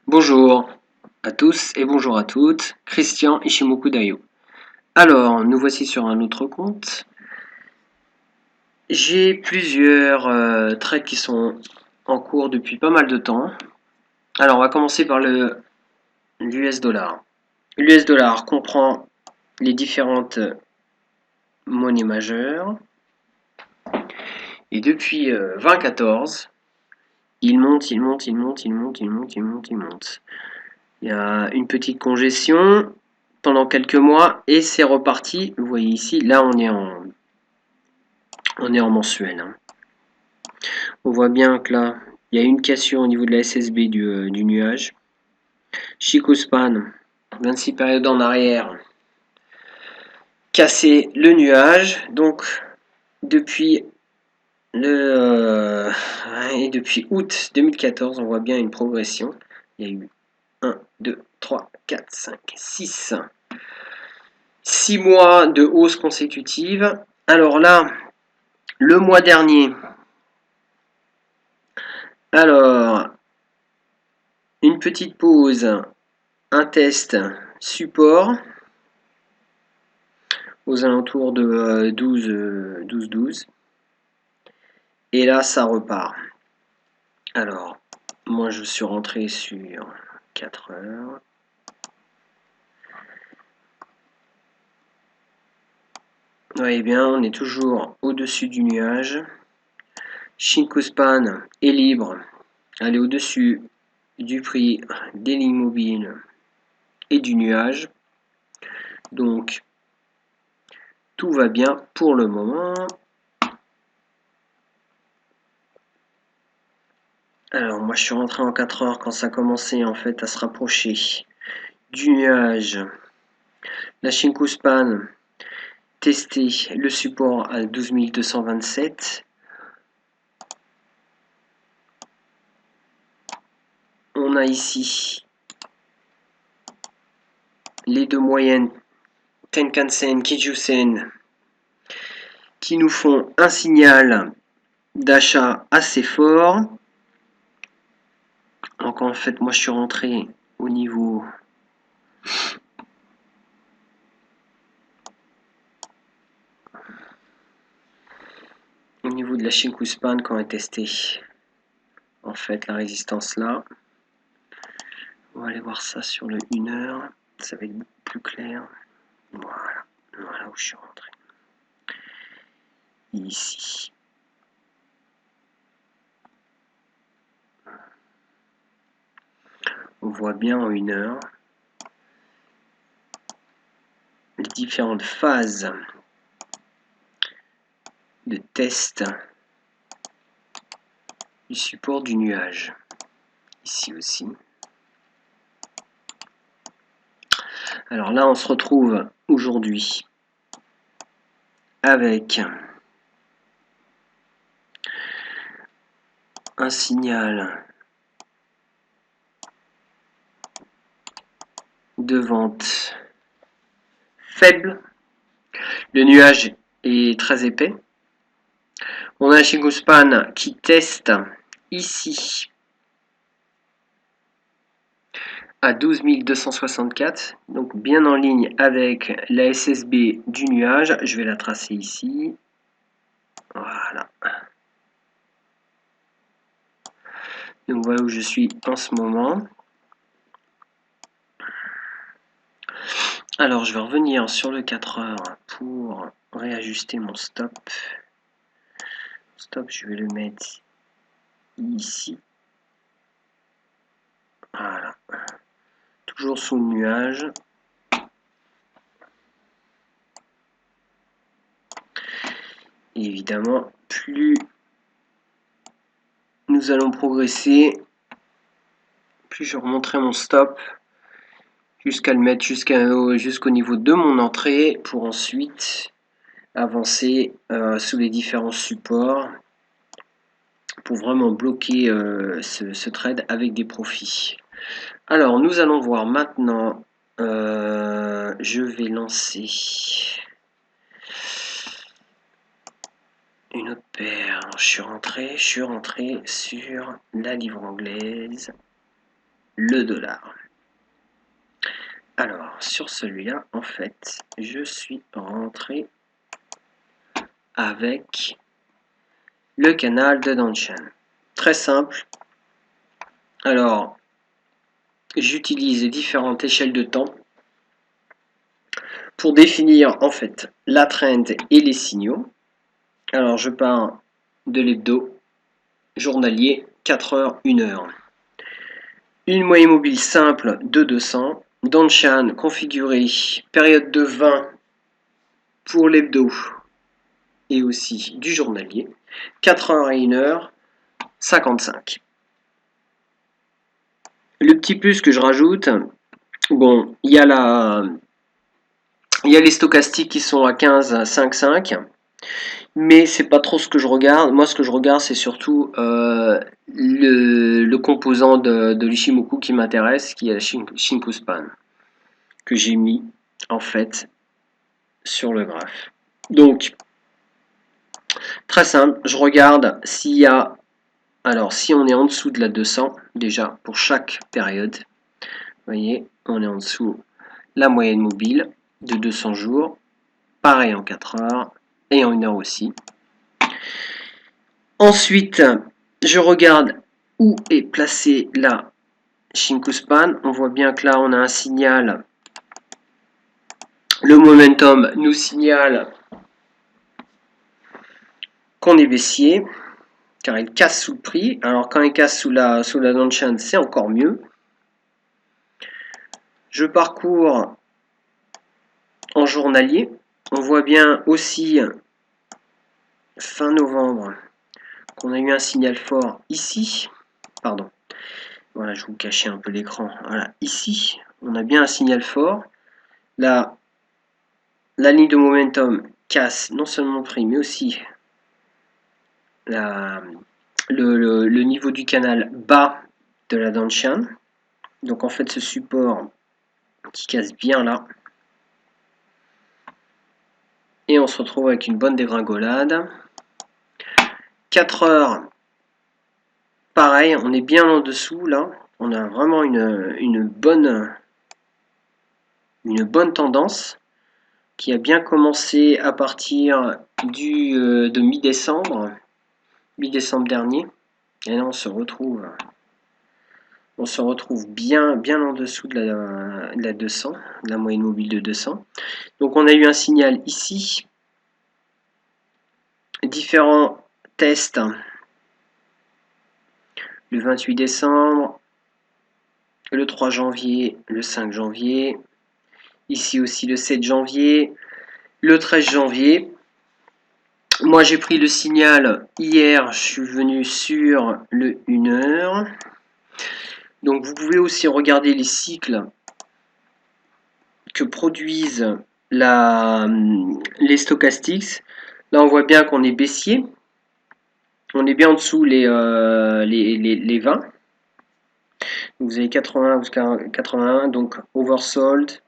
Bonjour à tous et bonjour à toutes, Christian Ishimoku Dayo. Alors, nous voici sur un autre compte. J'ai plusieurs trades qui sont en cours depuis pas mal de temps. Alors, on va commencer par l'US dollar. L'US dollar comprend les différentes monnaies majeures. Et depuis 2014, il monte. Il y a une petite congestion pendant quelques mois et c'est reparti. Vous voyez ici, là on est en mensuel. Hein. On voit bien que là, il y a une cassure au niveau de la SSB du nuage. Chico-span, 26 périodes en arrière, casser le nuage. Donc depuis depuis août 2014, on voit bien une progression. Il y a eu 1, 2, 3, 4, 5, 6 mois de hausse consécutive. Alors là, le mois dernier, alors, une petite pause, un test support aux alentours de 12. Et là, ça repart. Alors, moi, je suis rentré sur 4 heures. Vous voyez bien, on est toujours au-dessus du nuage. Shinko-span est libre. Elle est au-dessus du prix des lignes mobiles et du nuage. Donc, tout va bien pour le moment. Alors, moi, je suis rentré en 4 heures quand ça commençait en fait à se rapprocher du nuage. La Shinko-span testait le support à 12 227. On a ici les deux moyennes Tenkan-sen, Kijūsen qui nous font un signal d'achat assez fort. Donc en fait, moi je suis rentré au niveau de la Shinko-span quand on a testé en fait la résistance là. On va aller voir ça sur le 1 heure, ça va être beaucoup plus clair. Voilà où je suis rentré. Ici. On voit bien en 1 heure les différentes phases de test du support du nuage. Ici aussi. Alors là, on se retrouve aujourd'hui avec un signal de vente faible. Le nuage est très épais. On a un Shinko-span qui teste ici à 12 264, donc bien en ligne avec la SSB du nuage. Je vais la tracer ici. Voilà. Donc voilà où je suis en ce moment. Alors je vais revenir sur le 4 heures pour réajuster mon stop. Stop, je vais le mettre ici. Voilà. Toujours sous le nuage. Et évidemment, plus nous allons progresser, plus je remonterai mon stop jusqu'à le mettre jusqu'au niveau de mon entrée pour ensuite avancer sous les différents supports pour vraiment bloquer ce trade avec des profits. Alors nous allons voir maintenant, je vais lancer une autre paire. Je suis rentré sur la livre anglaise. le dollar. Alors, sur celui-là, en fait, je suis rentré avec le canal de Danshan. Très simple. Alors, j'utilise différentes échelles de temps pour définir en fait la trend et les signaux. Alors, je pars de l'hebdo, journalier, 4 heures, 1 heure. Une moyenne mobile simple de 200. Danshan configuré période de 20 pour l'hebdo et aussi du journalier. 4 heures et 1 heure, 55. Le petit plus que je rajoute, bon, il y a les stochastiques qui sont à 15, 5, 5. Mais c'est pas trop ce que je regarde. Moi, ce que je regarde, c'est surtout le composant de l'Ishimoku qui m'intéresse, qui est la Shinkuspan, que j'ai mis en fait sur le graphe. Donc, très simple, je regarde s'il y a. Alors, si on est en dessous de la 200, déjà pour chaque période, vous voyez, on est en dessous la moyenne mobile de 200 jours, pareil en 4 heures et en 1 heure aussi. Ensuite, je regarde où est placée la Shinkuspan. On voit bien que là, on a un signal. Le momentum nous signale qu'on est baissier, car il casse sous le prix. Alors, quand il casse sous la Danshan, c'est encore mieux. Je parcours en journalier. On voit bien aussi, fin novembre, qu'on a eu un signal fort ici. Pardon. Voilà, je vous cachais un peu l'écran. Voilà, ici, on a bien un signal fort. Là, la ligne de momentum casse non seulement le prix, mais aussi le niveau du canal bas de la Danshan. Donc en fait, ce support qui casse bien là. Et on se retrouve avec une bonne dégringolade. 4 heures, pareil, on est bien en dessous là. On a vraiment une bonne tendance qui a bien commencé à partir de mi-décembre dernier. Et là, on se retrouve bien en dessous de la 200, de la moyenne mobile de 200. Donc, on a eu un signal ici. Différents tests. Le 28 décembre, le 3 janvier, le 5 janvier. Ici aussi le 7 janvier, le 13 janvier. Moi, j'ai pris le signal hier, je suis venu sur le 1 heure. Donc, vous pouvez aussi regarder les cycles que produisent les stochastiques. Là, on voit bien qu'on est baissier. On est bien en dessous les 20. Donc, vous avez 81 jusqu'à 81, donc overbought,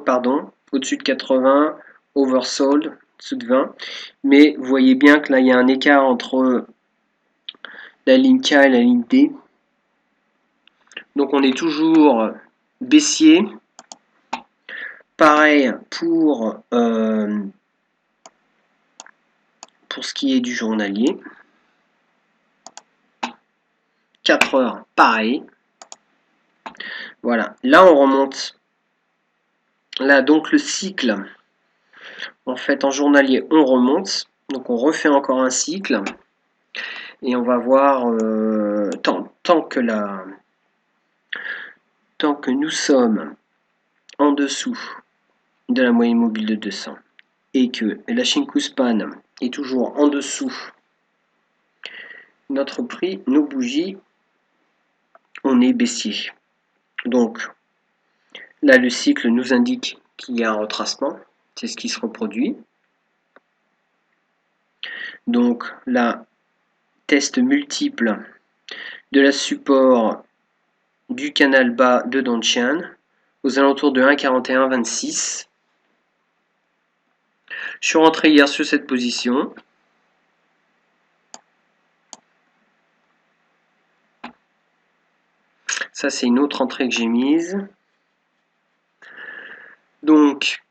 pardon, au-dessus de 80, oversold, dessous de 20. Mais vous voyez bien que là, il y a un écart entre la ligne K et la ligne D. Donc, on est toujours baissier. Pareil pour ce qui est du journalier. 4 heures, pareil. Voilà, là on remonte. Là, donc le cycle, en fait, en journalier, on remonte. Donc on refait encore un cycle. Et on va voir, tant que nous sommes en dessous de la moyenne mobile de 200 et que la Shinkuspan est toujours en dessous notre prix, nos bougies, on est baissier. Donc là, le cycle nous indique qu'il y a un retracement, c'est ce qui se reproduit. Donc là, test multiple de la support du canal bas de Danshan aux alentours de 1,4126. Je suis rentré hier sur cette position. Ça, c'est une autre entrée que j'ai mise. Donc,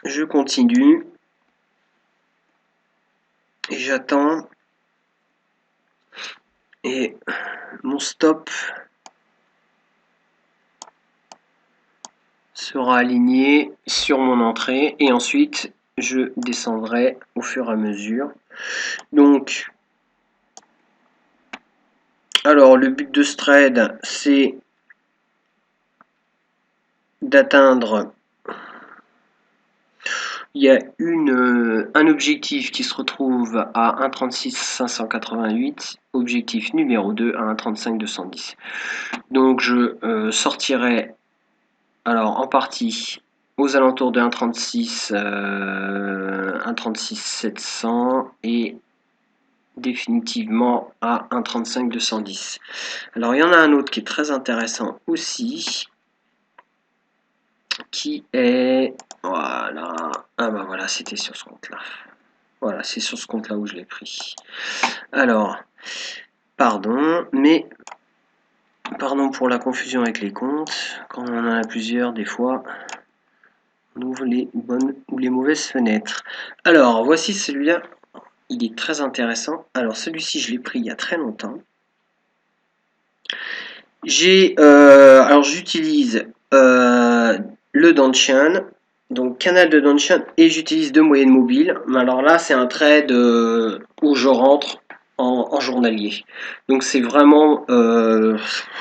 je continue. Et j'attends. Et mon stop sera aligné sur mon entrée. Et ensuite, je descendrai au fur et à mesure. Donc, alors le but de ce trade, c'est d'atteindre. Il y a un objectif qui se retrouve à 1,36 588, objectif numéro 2 à 1,35 210. Donc je sortirai alors en partie aux alentours de 1,36 1,36 700 et définitivement à 1,35 210. Alors il y en a un autre qui est très intéressant aussi, qui est, voilà, ah bah voilà, c'était sur ce compte là, voilà, c'est sur ce compte là où je l'ai pris. Alors pardon, mais pardon pour la confusion avec les comptes, quand on en a plusieurs des fois on ouvre les bonnes ou les mauvaises fenêtres. Alors voici celui-là, il est très intéressant. Alors celui-ci je l'ai pris il y a très longtemps. Alors j'utilise le Dancian, donc canal de Dancian, et j'utilise deux moyennes mobiles. Alors là c'est un trade où je rentre en journalier. Donc c'est vraiment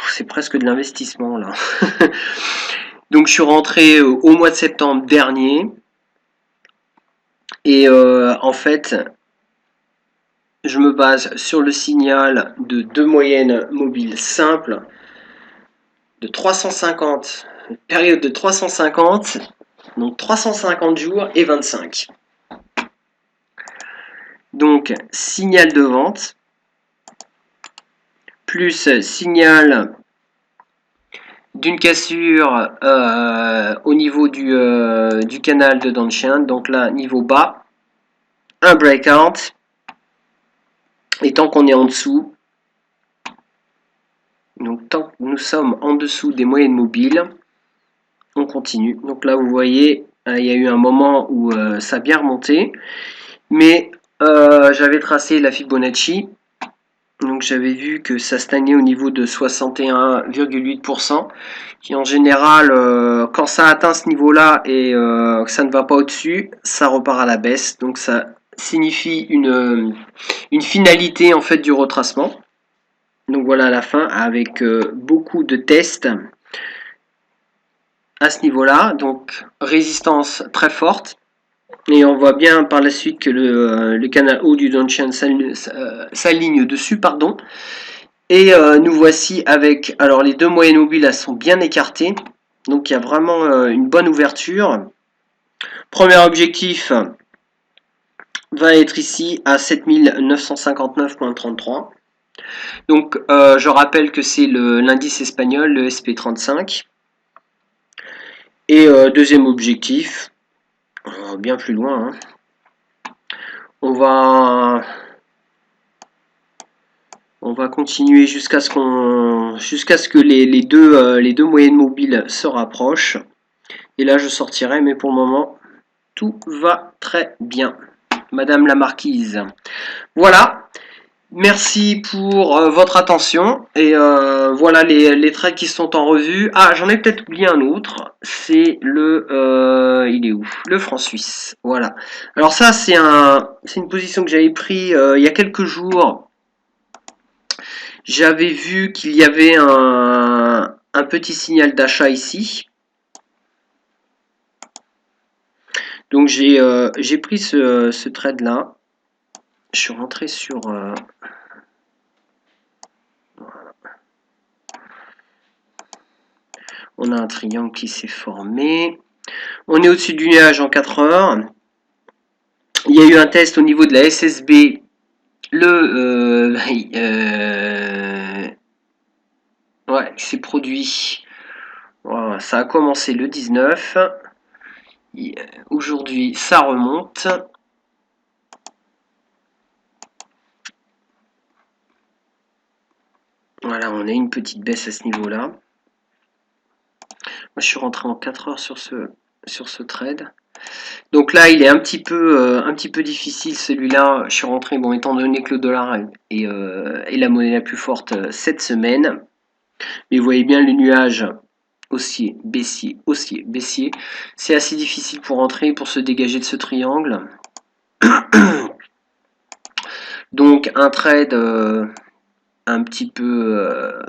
c'est presque de l'investissement là. Donc je suis rentré au mois de septembre dernier et en fait je me base sur le signal de deux moyennes mobiles simples de 350, période de 350, donc 350 jours et 25. Donc signal de vente, plus signal d'une cassure au niveau du canal de Dancian, donc là niveau bas, un breakout, et tant qu'on est en dessous, donc tant que nous sommes en dessous des moyennes mobiles, on continue. Donc là vous voyez, il y a eu un moment où ça a bien remonté, mais j'avais tracé la Fibonacci, donc j'avais vu que ça stagnait au niveau de 61,8%, qui en général, quand ça atteint ce niveau-là et que ça ne va pas au-dessus, ça repart à la baisse, donc ça signifie une finalité en fait du retracement. Donc voilà la fin avec beaucoup de tests à ce niveau-là, donc résistance très forte. Et on voit bien par la suite que le canal haut du Dancian s'aligne dessus, pardon. Et nous voici avec, alors les deux moyennes mobiles elles sont bien écartées, donc il y a vraiment une bonne ouverture. Premier objectif va être ici à 7959,33. Donc je rappelle que c'est l'indice espagnol, le SP35. Et deuxième objectif, bien plus loin, hein. On va continuer jusqu'à ce que les deux moyennes mobiles se rapprochent. Et là je sortirai, mais pour le moment tout va très bien, Madame la Marquise. Voilà. Merci pour votre attention. Et voilà les trades qui sont en revue. Ah, j'en ai peut-être oublié un autre. C'est il est où? Le franc suisse. Voilà. Alors ça, c'est une position que j'avais pris il y a quelques jours. J'avais vu qu'il y avait un petit signal d'achat ici. Donc j'ai pris ce trade là. Je suis rentré sur voilà. On a un triangle qui s'est formé. On est au-dessus du nuage en 4 heures. Il y a eu un test au niveau de la SSB. Ouais, qui s'est produit. Voilà, ça a commencé le 19. Aujourd'hui, ça remonte. Voilà, on a une petite baisse à ce niveau-là. Moi, je suis rentré en 4 heures sur ce trade. Donc là, il est un petit peu difficile celui-là. Je suis rentré, bon, étant donné que le dollar est la monnaie la plus forte cette semaine. Mais vous voyez bien le nuage haussier, baissier, haussier, baissier. C'est assez difficile pour rentrer, pour se dégager de ce triangle. Donc un trade un petit peu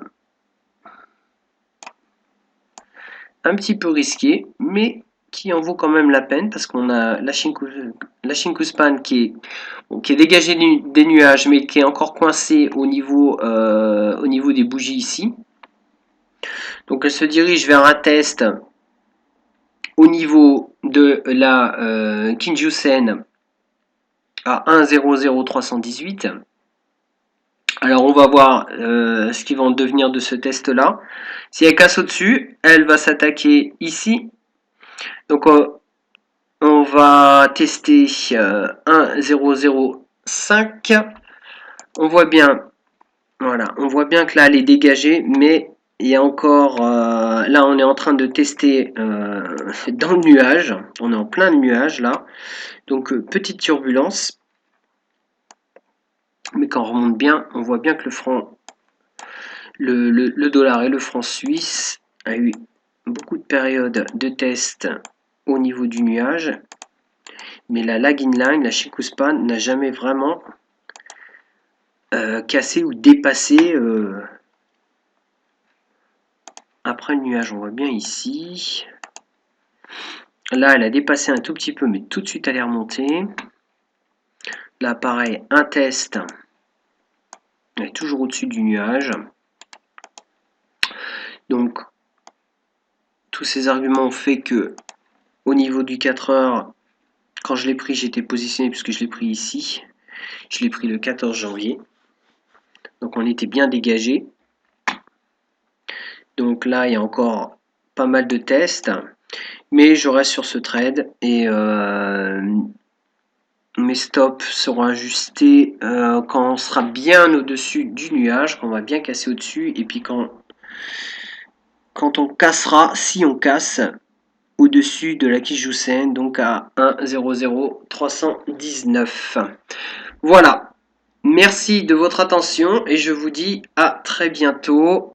risqué, mais qui en vaut quand même la peine parce qu'on a la Shinkuspan qui est dégagé des nuages, mais qui est encore coincé au niveau des bougies ici. Donc elle se dirige vers un test au niveau de la Kinjusen à 1,00318. Alors on va voir ce qui va en devenir de ce test là. Si elle casse au-dessus, elle va s'attaquer ici. Donc on va tester 1,005. On voit bien, voilà, on voit bien que là elle est dégagée, mais il y a encore, là on est en train de tester dans le nuage. On est en plein nuage là. Donc petite turbulence. Mais quand on remonte bien, on voit bien que le franc, le dollar et le franc suisse a eu beaucoup de périodes de test au niveau du nuage. Mais la lag inline, la Shinkuspan, n'a jamais vraiment cassé ou dépassé après le nuage. On voit bien ici. Là, elle a dépassé un tout petit peu, mais tout de suite elle est remontée. Là, pareil, un test. Elle est toujours au-dessus du nuage. Donc, tous ces arguments ont fait que, au niveau du 4 heures, quand je l'ai pris, j'étais positionné puisque je l'ai pris ici. Je l'ai pris le 14 janvier. Donc, on était bien dégagé. Donc là, il y a encore pas mal de tests. Mais je reste sur ce trade et mes stops seront ajustés quand on sera bien au-dessus du nuage, quand on va bien casser au-dessus, et puis quand on cassera, si on casse, au-dessus de la Kijousen, donc à 1,00319. Voilà, merci de votre attention et je vous dis à très bientôt.